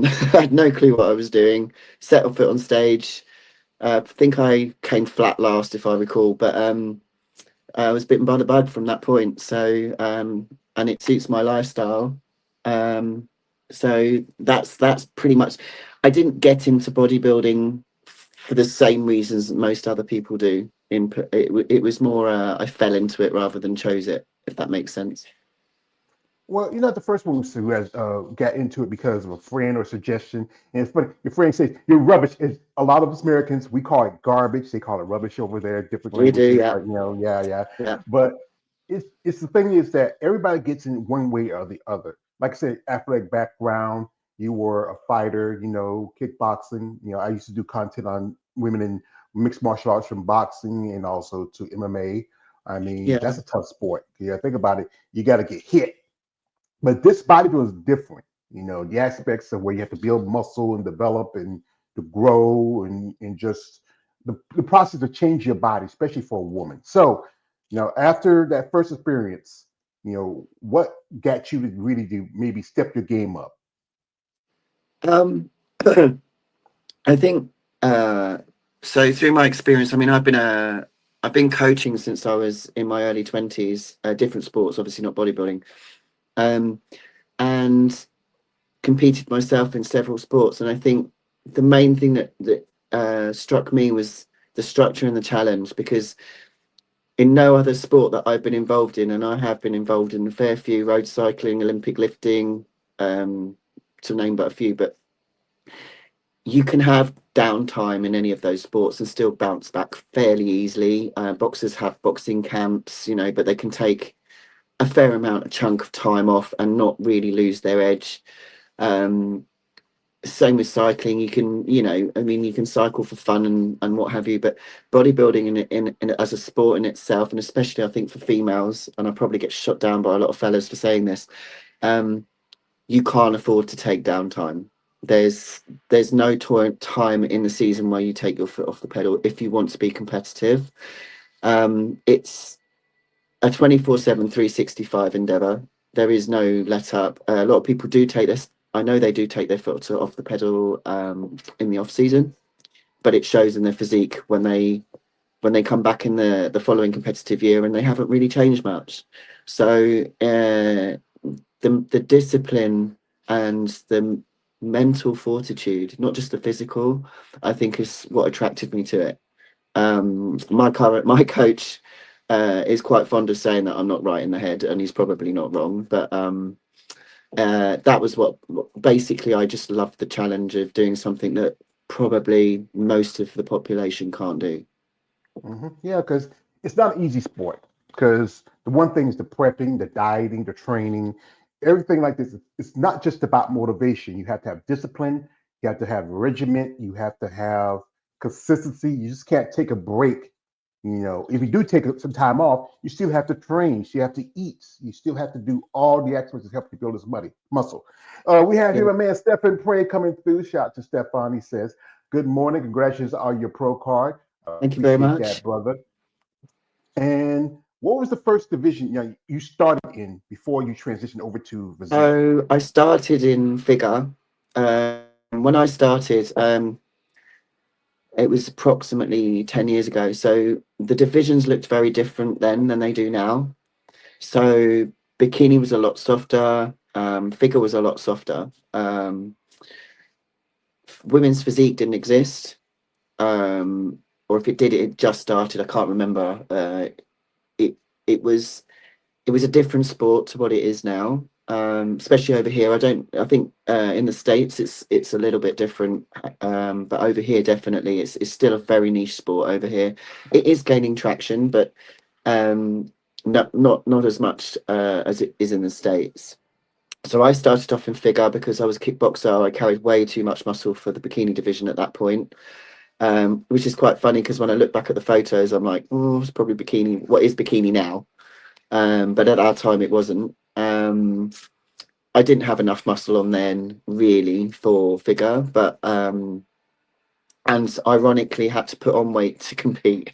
I had no clue what I was doing. Set off it on stage. I think I came flat last, if I recall, but I was bitten by the bug from that point. So and it suits my lifestyle. Um, so that's pretty much. I didn't get into bodybuilding for the same reasons that most other people do. It was more I fell into it rather than chose it, if that makes sense. Well, you're not the first one who has got into it because of a friend or suggestion. And it's funny, your friend says you're rubbish. It's, a lot of us Americans, we call it garbage. They call it rubbish over there, different We do, languages, yeah, like, yeah, yeah. yeah, But it's the thing is that everybody gets in one way or the other. Like I said, athletic background, you were a fighter, kickboxing. I used to do content on women in mixed martial arts from boxing and also to MMA. I mean, yeah. that's a tough sport. Yeah, think about it. You got to get hit, but this bodybuilding is different. The aspects of where you have to build muscle and develop and to grow and just the process to change your body, especially for a woman. So, after that first experience, what got you to really do maybe step your game up? Um, I think uh, so. Through my experience, I mean, I've been coaching since I was in my early 20s, different sports, obviously not bodybuilding, um, and competed myself in several sports. And I think the main thing that struck me was the structure and the challenge, because in no other sport that I've been involved in, and I have been involved in a fair few: road cycling, Olympic lifting, um, to name but a few, but you can have downtime in any of those sports and still bounce back fairly easily. Boxers have boxing camps, but they can take a fair amount of chunk of time off and not really lose their edge. Um, Same with cycling. You can, I mean, you can cycle for fun and what have you, but bodybuilding in as a sport in itself, and especially I think for females, and I probably get shot down by a lot of fellas for saying this, um, you can't afford to take downtime. There's there's no time in the season where you take your foot off the pedal if you want to be competitive. It's a 24/7, 365 endeavor. There is no let up. A lot of people do take this. I know they do take their foot off the pedal in the off season, but it shows in their physique when they come back in the following competitive year and they haven't really changed much. So the discipline and the mental fortitude, not just the physical, I think is what attracted me to it. My coach is quite fond of saying that I'm not right in the head, and he's probably not wrong. But that was what basically I just loved the challenge of doing something that probably most of the population can't do. Yeah, because it's not an easy sport. Because the one thing is the prepping, the dieting, the training, everything like this. It's not just about motivation. You have to have discipline. You have to have regiment. You have to have consistency. You just can't take a break. If you do take some time off, you still have to train. You still have to eat. You still have to do all the aspects to help you build this muscle. We have Yeah. here my man Stefan Prey coming through. Shout out to Stefan. He says, "Good morning. Congratulations on your pro card. Thank you very Appreciate that, much. brother." And what was the first division you started in before you transitioned over to Physique? So I started in figure. When I started, it was approximately 10 years ago. So the divisions looked very different then than they do now. So bikini was a lot softer. Figure was a lot softer. Women's physique didn't exist, or if it did, it just started. I can't remember. It it was it was a different sport to what it is now. Especially over here, I don't. I think in the States it's a little bit different, but over here definitely it's still a very niche sport over here. It is gaining traction, but um, not as much as it is in the States. So I started off in figure because I was a kickboxer. I carried way too much muscle for the bikini division at that point, which is quite funny because when I look back at the photos, I'm like, oh, it's probably bikini. What is bikini now? But at that time, it wasn't. I didn't have enough muscle on then, really, for figure, but and ironically had to put on weight to compete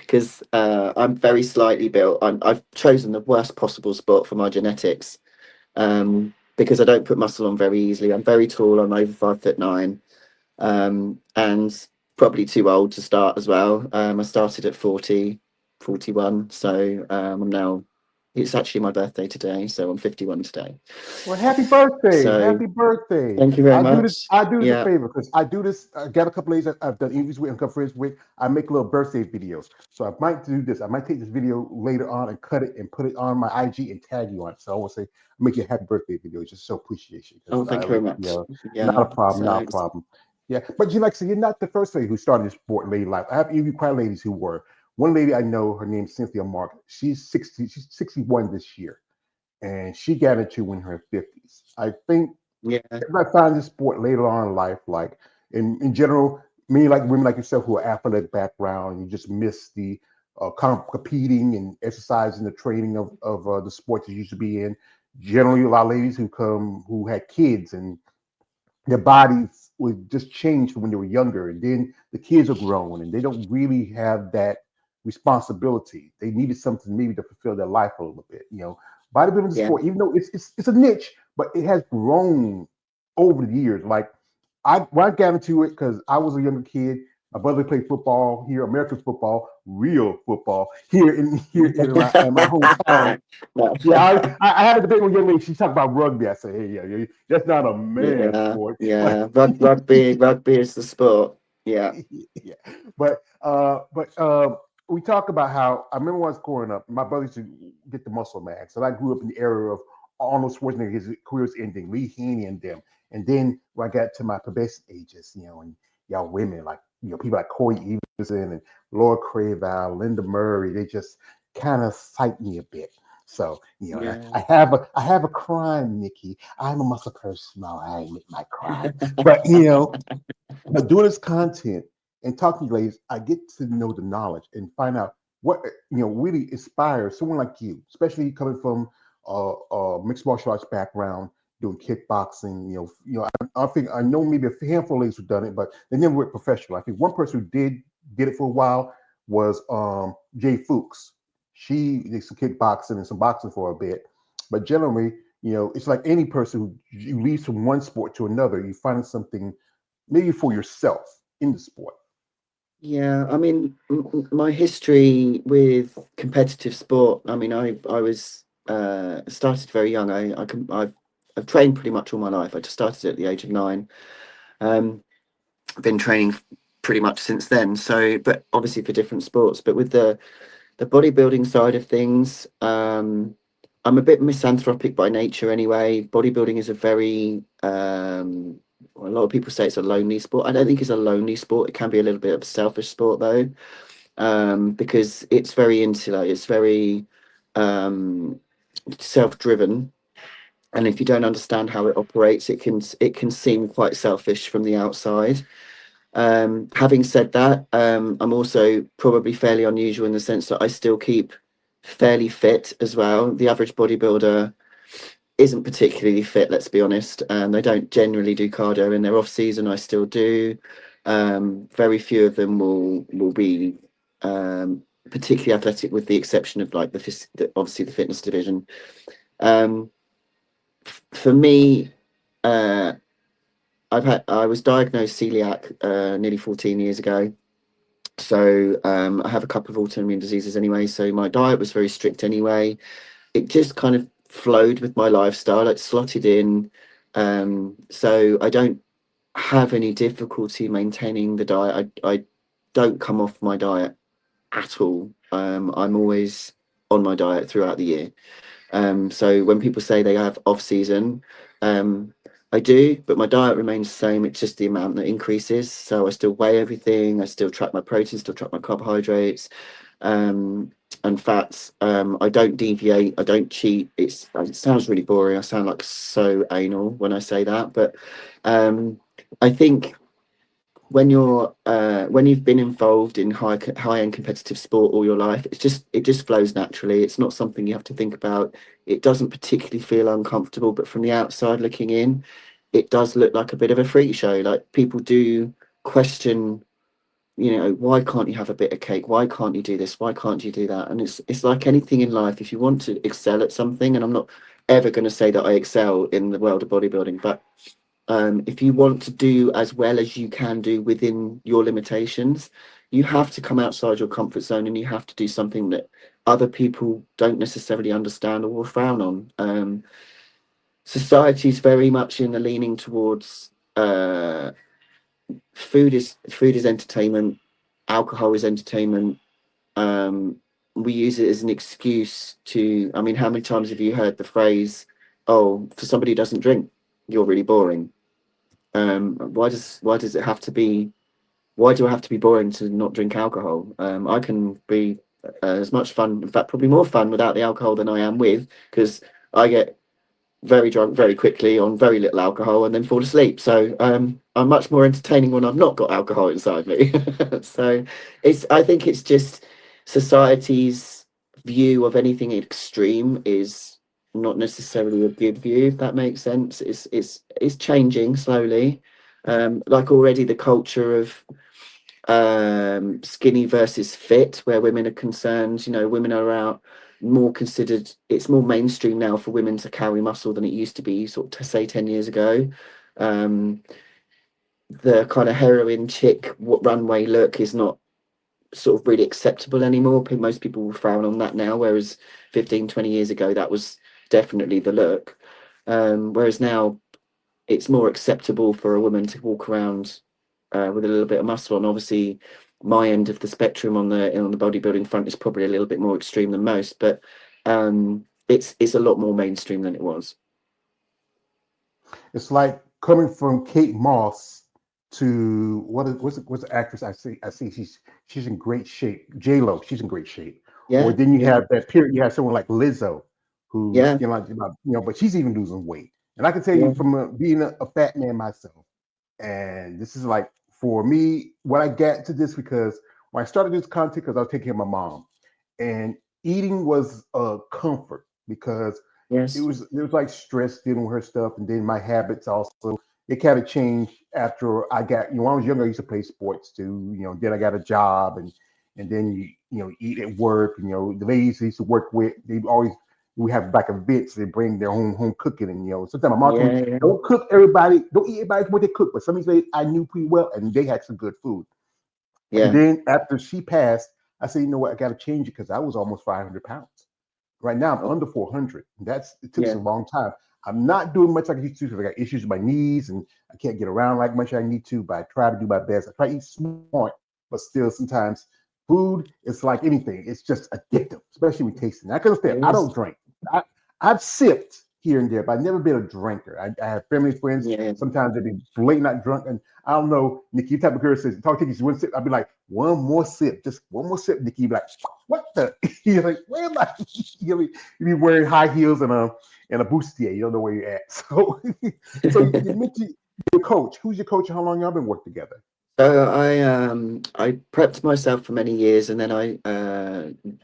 because I'm very slightly built. I've chosen the worst possible sport for my genetics. because I don't put muscle on very easily. I'm very tall. I'm over 5'9", and probably too old to start as well. I started at 40, 41. So I'm now, it's actually my birthday today. So I'm 51 today. Well, happy birthday! So Happy birthday! thank you very I do this. much. I do this a Yeah. favor because I do this. I got a couple ladies I've done interviews with and couple friends with. I make little birthday videos. So I might do this. I might take this video later on and cut it and put it on my IG and tag you on it. So I will say, make you a happy birthday video. Just show appreciation Oh, because thank I you very like, much. not Yeah. a problem, not So a problem. Yeah, but you like, so you're not the first lady who started this sport lady life. I have interviewed quite ladies who were. One lady I know, her name's Cynthia Mark. She's 60. She's 61 this year, and she got into in her 50s. I think yeah, I find this sport later on in life, like in general, me like women like yourself who are athletic background, you just miss the competing and exercising, the training of the sport you used to be in. Generally, a lot of ladies who come who had kids and their bodies would just change from when they were younger, and then the kids are grown and they don't really have that responsibility. They needed something maybe to fulfill their life a little bit. Bodybuilding is a yeah, sport, even though it's a niche, but it has grown over the years. Like when I got into it because I was a younger kid. My brother played football here, American football, real football in my hometown. No. Yeah, I had a debate with a young lady. She talked about rugby. I said, "Hey, yeah, that's not a man Yeah, sport." But yeah. Rugby is the sport. Yeah, yeah, but we talk about how I remember when I was growing up, my brother used to get the muscle max, and I grew up in the era of Arnold Schwarzenegger. His career was ending, Lee Haney and them, and then when I got to my pubescent ages, and y'all women like people like Corey Everson and Laura Craval, Linda Murray, they just kind of psyched me a bit. So, yeah. I have a crime, Nikki. I'm a muscle person. No, I admit my crime. But but doing this content and talking to you ladies, I get to know the knowledge and find out what really inspires someone like you, especially coming from mixed martial arts background, doing kickboxing. I think I know maybe a handful of ladies who've done it, but they never went professional. I think one person who did it for a while was Jay Fuchs. She did some kickboxing and some boxing for a bit, but generally, it's like any person who you leaves from one sport to another, you find something maybe for yourself in the sport. Yeah, I mean, my history with competitive sport. I mean, I was started very young. I've trained pretty much all my life. I just started at the age of 9. Um, I've been training pretty much since then. So, but obviously for different sports. But with the bodybuilding side of things, I'm a bit misanthropic by nature anyway. Bodybuilding is a very well, a lot of people say it's a lonely sport. I don't think it's a lonely sport. It can be a little bit of a selfish sport though, because it's very insular. It's very um, self-driven, and if you don't understand how it operates, it can seem quite selfish from the outside. Having said that, I'm also probably fairly unusual in the sense that I still keep fairly fit as well. The average bodybuilder isn't particularly fit, let's be honest. They don't generally do cardio in their off season. I still do. Very few of them will be particularly athletic, with the exception of like obviously the fitness division. Um, for me, uh, I was diagnosed celiac nearly 14 years ago. So I have a couple of autoimmune diseases anyway. So my diet was very strict anyway. It just kind of flowed with my lifestyle. It slotted in. So I don't have any difficulty maintaining the diet. I don't come off my diet at all. I'm always on my diet throughout the year. So when people say they have off season, I do, but my diet remains the same. It's just the amount that increases. So I still weigh everything. I still track my protein, still track my carbohydrates, um, and fats. I don't deviate. I don't cheat. It sounds really boring. I sound like so anal when I say that, but I think when you've been involved in high end competitive sport all your life, it just flows naturally. It's not something you have to think about. It doesn't particularly feel uncomfortable, but from the outside looking in, it does look like a bit of a freak show. Like people do question, why can't you have a bit of cake? Why can't you do this? Why can't you do that? And it's like anything in life. If you want to excel at something, and I'm not ever going to say that I excel in the world of bodybuilding, but if you want to do as well as you can do within your limitations, you have to come outside your comfort zone, and you have to do something that other people don't necessarily understand or will frown on. Society is very much in the leaning towards food is entertainment, alcohol is entertainment. um, we use it as an excuse to, I mean, how many times have you heard the phrase, oh, for somebody who doesn't drink, you're really boring? Why does it have to be, why do I have to be boring to not drink alcohol? I can be as much fun, in fact probably more fun without the alcohol than I am with, because I get very drunk very quickly on very little alcohol and then fall asleep. So I'm much more entertaining when I've not got alcohol inside me. So I think it's just society's view of anything extreme is not necessarily a good view, if that makes sense. It's changing slowly. Like already the culture of skinny versus fit, where women are concerned, women are out more considered, it's more mainstream now for women to carry muscle than it used to be, sort of to say 10 years ago. um the kind of heroin chick runway look is not sort of really acceptable anymore. Most people will frown on that now, whereas 15, 20 years ago that was definitely the look. Whereas now it's more acceptable for a woman to walk around with a little bit of muscle on. Obviously, my end of the spectrum on the bodybuilding front is probably a little bit more extreme than most, but it's a lot more mainstream than it was. It's like coming from Kate Moss to what's the actress I see she's in great shape. J Lo, she's in great shape. Or Yeah, then you yeah, have that period. You have someone like Lizzo, who's yeah, but she's even losing weight. And I can tell you yeah, from being a fat man myself, and this is like for me when I get to this because when I started this content because I was taking care of my mom, and eating was a comfort because yes, it was like stress dealing with her stuff, and then my habits also it kind of changed after I got when I was younger I used to play sports too, then I got a job and then you eat at work, and the ladies I used to work with they always we have like events they bring their home cooking, and sometimes my mom told me yeah, yeah, don't eat everybody what they cook, but some of these ladies I knew pretty well and they had some good food. And yeah, then after she passed, I said, you know what, I got to change it because I was almost 500 pounds. Right now, I'm oh, under 400. It took us yeah, a long time. I'm not doing much like I used to because I got issues with my knees and I can't get around like much as I need to. But I try to do my best. I try to eat smart, but still sometimes food is like anything. It's just addictive, especially with tasting. I can understand. it I don't is, drink. I, I've sipped here and there, but I've never been a drinker. I have family friends. yeah, Sometimes they be blatant not drunk, and I don't know, Nikki. You type of girl says, "Talk to you one sip." I'd be like, "One more sip, just one more sip." Nikki, be like, "What the?" You're like, "Where am I?" You be wearing high heels and a bustier. You don't know where you're at. So, so you mentioned your coach. Who's your coach? And how long y'all been work together? so I prepped myself for many years, and then I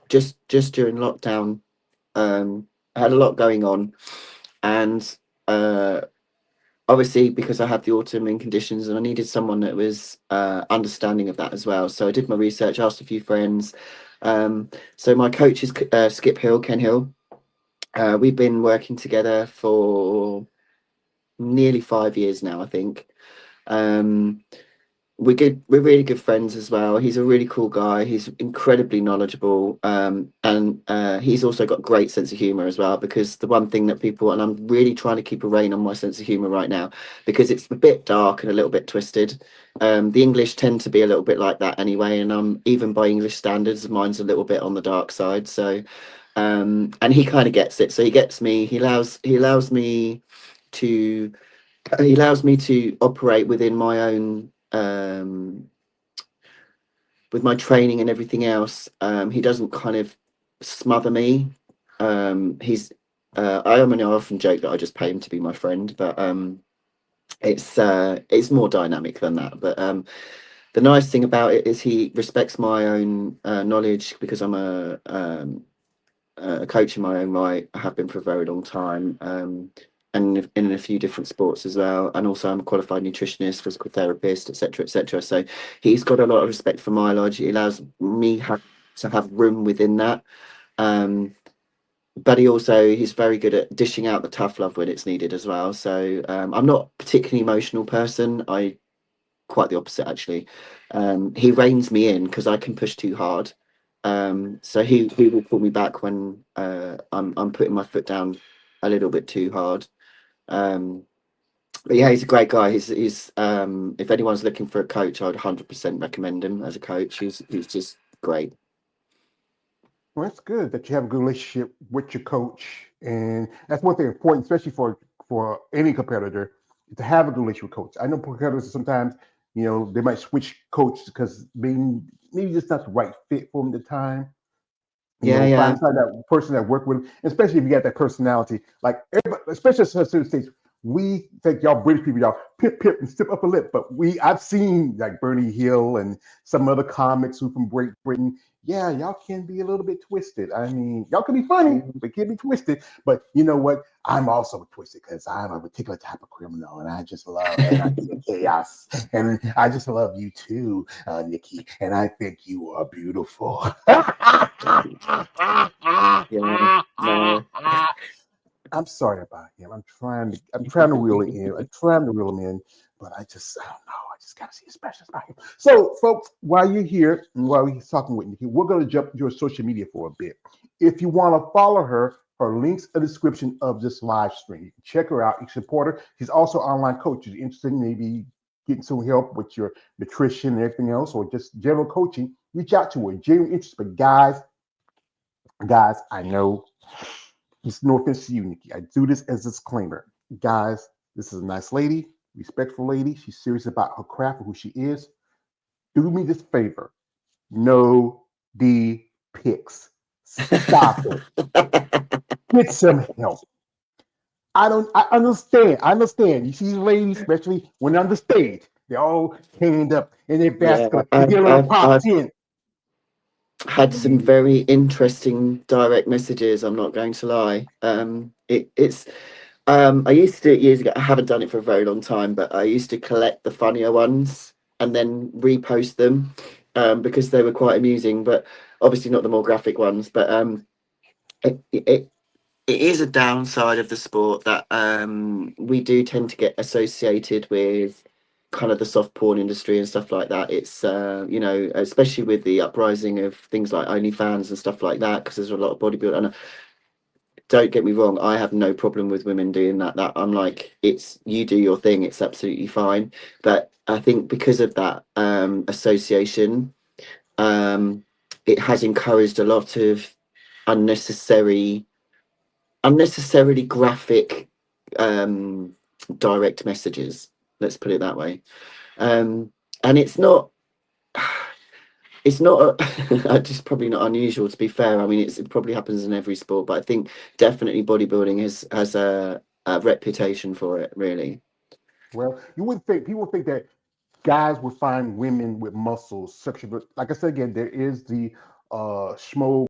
just during lockdown, I had a lot going on, and uh obviously because I have the autoimmune conditions and I needed someone that was understanding of that as well. So I did my research, asked a few friends. So my coach is Skip Hill, Ken Hill. We've been working together for nearly 5 years now, I think. Um, we're good, we're really good friends as well. He's a really cool guy. He's incredibly knowledgeable, and he's also got a great sense of humor as well, because the one thing that people, and I'm really trying to keep a rein on my sense of humor right now because it's a bit dark and a little bit twisted. The English tend to be a little bit like that anyway, and even by English standards mine's a little bit on the dark side. So and he kind of gets it, so he gets me, to he allows me to operate within my own, with my training and everything else. He doesn't kind of smother me. He's I mean, I often joke that I just pay him to be my friend, but it's more dynamic than that. But the nice thing about it is he respects my own knowledge, because I'm a coach in my own right. I have been for a very long time, and in a few different sports as well. And also, I'm a qualified nutritionist, physical therapist, etc., etc. So he's got a lot of respect for my knowledge. He allows me to have room within that. Um, but he's very good at dishing out the tough love when it's needed as well. So I'm not a particularly emotional person. I quite the opposite actually. He reins me in because I can push too hard. So he will pull me back when I'm putting my foot down a little bit too hard. Um, but yeah, he's a great guy. He's if anyone's looking for a coach, I'd 100% recommend him as a coach. He's just great. Well, it's good that you have a good relationship with your coach, and that's one thing important, especially for any competitor, to have a good relationship with coach. I know competitors sometimes, they might switch coaches because maybe just not the right fit for them at the time. Yeah, Find yeah, that person that work with them, especially if you got that personality. Like everybody, especially in certain states, we think y'all British people, y'all pip pip and step up a lip. But I've seen like Bernie Hill and some other comics who from Great Britain. Yeah, y'all can be a little bit twisted. I mean, y'all can be funny, but can be twisted. But you know what? I'm also twisted because I'm a particular type of criminal, and I just love anarchy and chaos. And I just love you too, Nikki. And I think you are beautiful. yeah. No. I'm sorry about him. I'm trying to reel it in. I'm trying to reel him in, but I don't know. I just gotta see a specialist about him. So, folks, while you're here and while we're talking with Nikki, we're gonna jump to her social media for a bit. If you want to follow her, her links in the description of this live stream. You can check her out. You can support her. She's also an online coach. If you're interested in maybe getting some help with your nutrition and everything else, or just general coaching, reach out to her. Genuine interest. But guys, I know it's no offense to you, Nikki. I do this as a disclaimer. Guys, this is a nice lady, respectful lady. She's serious about her craft and who she is. Do me this favor. No D pics. Stop it. Get some help. I understand. I understand. You see these ladies, especially when they're on the stage, they're all canned up in their Yeah, vascular. They get a little popped I've in. had some very interesting direct messages. I'm not going to lie. It's I used to do it years ago. I haven't done it for a very long time, but I used to collect the funnier ones and then repost them because they were quite amusing. But obviously not the more graphic ones. But it is a downside of the sport that we do tend to get associated with kind of the soft porn industry and stuff like that. It's especially with the uprising of things like OnlyFans and stuff like that, because there's a lot of bodybuilding. And don't get me wrong, I have no problem with women doing that. That I'm like, it's you do your thing, it's absolutely fine. But I think because of that association, um, it has encouraged a lot of unnecessary unnecessarily graphic um direct messages, let's put it that way. And it's not just probably not unusual, to be fair. I mean, it probably happens in every sport, but I think definitely bodybuilding has a reputation for it, really. Well, you wouldn't think people would think that guys would find women with muscles sexual. Like I said again, there is the schmo